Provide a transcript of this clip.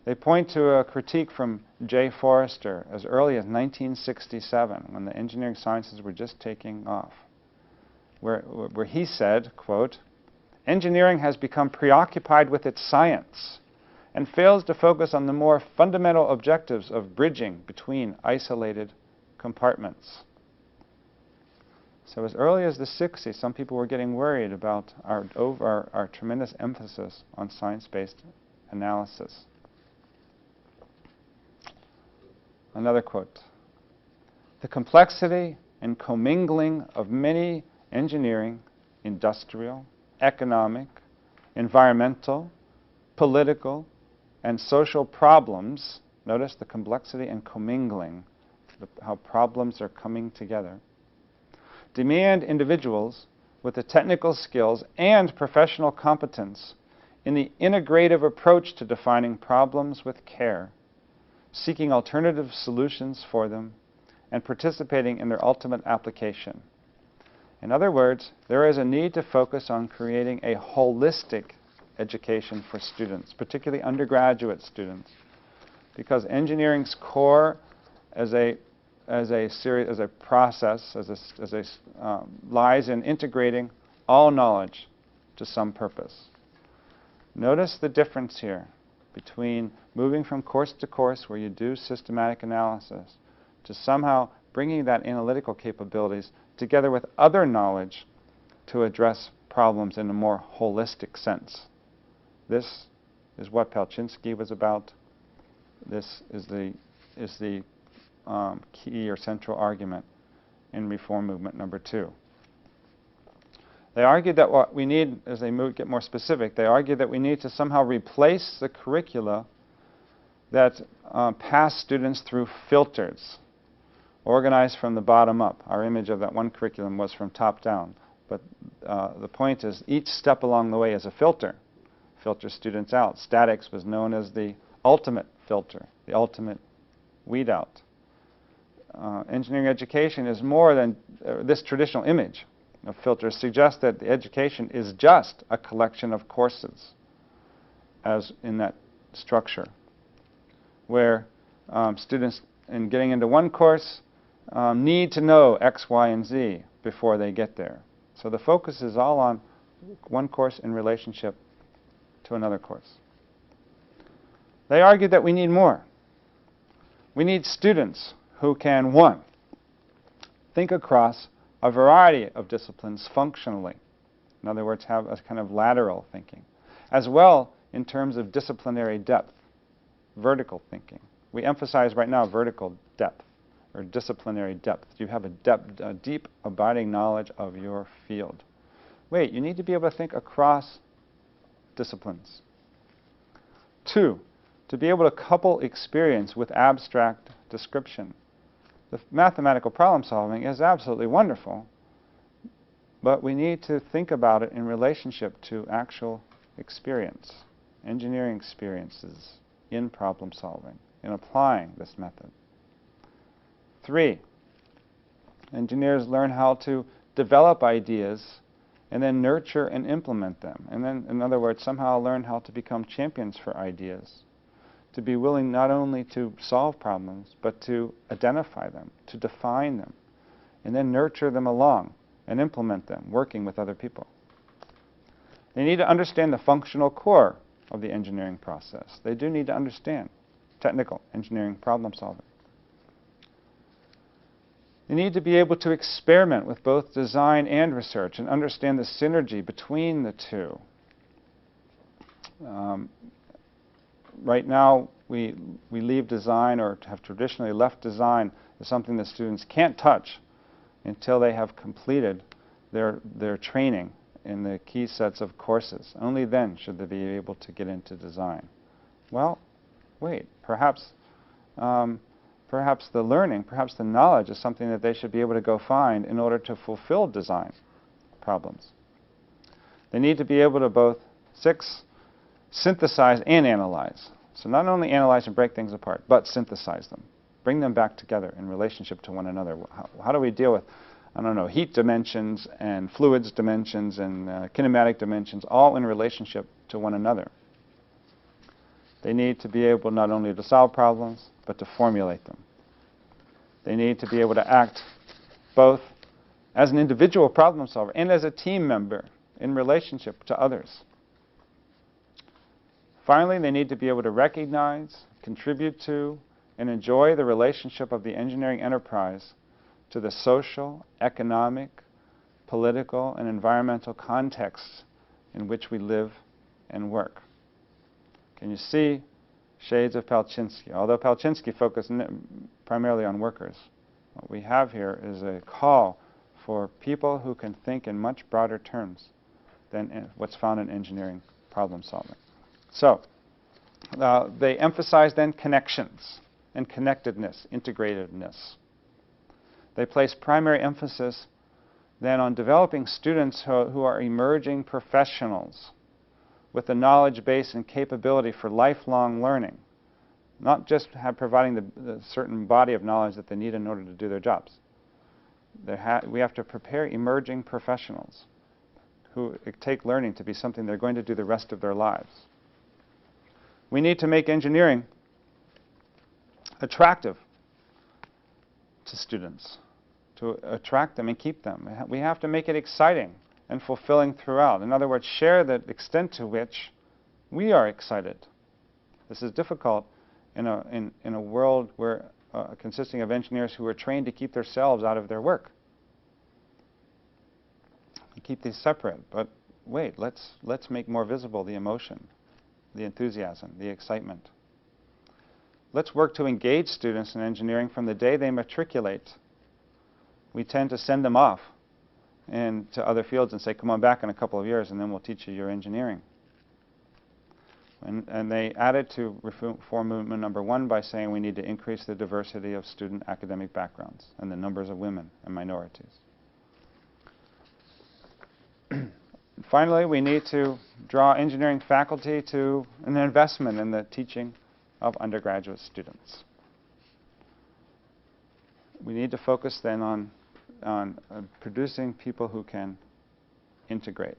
They point to a critique from J. Forrester as early as 1967, when the engineering sciences were just taking off, where he said, quote, "Engineering has become preoccupied with its science and fails to focus on the more fundamental objectives of bridging between isolated compartments." So as early as the 60s, some people were getting worried about our tremendous emphasis on science-based analysis. Another quote, "The complexity and commingling of many engineering, industrial, economic, environmental, political, and social problems," notice the complexity and commingling, how problems are coming together, "demand individuals with the technical skills and professional competence in the integrative approach to defining problems with care, seeking alternative solutions for them, and participating in their ultimate application." In other words, there is a need to focus on creating a holistic education for students, particularly undergraduate students, because engineering's core as a process lies in integrating all knowledge to some purpose. Notice the difference here between moving from course to course, where you do systematic analysis, to somehow bringing that analytical capabilities together with other knowledge to address problems in a more holistic sense. This is what Pelczynski was about. This is the key or central argument in Reform Movement number 2. They argued that what we need, as they get more specific, they argued that we need to somehow replace the curricula that pass students through filters, organized from the bottom up. Our image of that one curriculum was from top down. But the point is, each step along the way is a filter. Filter students out. Statics was known as the ultimate filter, the ultimate weed out. Engineering education is more than this traditional image of filters suggests that the education is just a collection of courses, as in that structure, where students, in getting into one course, need to know X, Y, and Z before they get there. So the focus is all on one course in relationship to another course. They argued that we need more. We need students who can, one, think across a variety of disciplines functionally. In other words, have a kind of lateral thinking, as well in terms of disciplinary depth, vertical thinking. We emphasize right now vertical depth, or disciplinary depth. You have a deep, abiding knowledge of your field. Wait, you need to be able to think across disciplines. 2, to be able to couple experience with abstract description. The mathematical problem solving is absolutely wonderful, but we need to think about it in relationship to actual experience, engineering experiences in problem solving, in applying this method. 3, engineers learn how to develop ideas and then nurture and implement them. And then, in other words, somehow learn how to become champions for ideas, to be willing not only to solve problems, but to identify them, to define them, and then nurture them along and implement them, working with other people. They need to understand the functional core of the engineering process. They do need to understand technical engineering problem solving. They need to be able to experiment with both design and research and understand the synergy between the two. Right now, we leave design, or have traditionally left design, as something that students can't touch until they have completed their training in the key sets of courses. Only then should they be able to get into design. Well, wait, perhaps the learning, perhaps the knowledge is something that they should be able to go find in order to fulfill design problems. They need to be able to both, 6, synthesize and analyze. So not only analyze and break things apart, but synthesize them. Bring them back together in relationship to one another. How do we deal with, I don't know, heat dimensions and fluids dimensions and kinematic dimensions, all in relationship to one another? They need to be able not only to solve problems, but to formulate them. They need to be able to act both as an individual problem solver and as a team member in relationship to others. Finally, they need to be able to recognize, contribute to, and enjoy the relationship of the engineering enterprise to the social, economic, political, and environmental contexts in which we live and work. Can you see shades of Palczynski? Although Palczynski focused primarily on workers, what we have here is a call for people who can think in much broader terms than what's found in engineering problem solving. So, they emphasize then connections and connectedness, integratedness. They place primary emphasis then on developing students who are emerging professionals with the knowledge base and capability for lifelong learning, not just providing the certain body of knowledge that they need in order to do their jobs. We have to prepare emerging professionals who take learning to be something they're going to do the rest of their lives. We need to make engineering attractive to students, to attract them and keep them. We have to make it exciting and fulfilling throughout. In other words, share the extent to which we are excited. This is difficult in a world where consisting of engineers who are trained to keep themselves out of their work. We keep these separate, but wait, let's make more visible the emotion, the enthusiasm, the excitement. Let's work to engage students in engineering from the day they matriculate. We tend to send them off and to other fields and say, come on back in a couple of years and then we'll teach you your engineering. And they added to reform movement number 1 by saying we need to increase the diversity of student academic backgrounds and the numbers of women and minorities. Finally, we need to draw engineering faculty to an investment in the teaching of undergraduate students. We need to focus then on producing people who can integrate.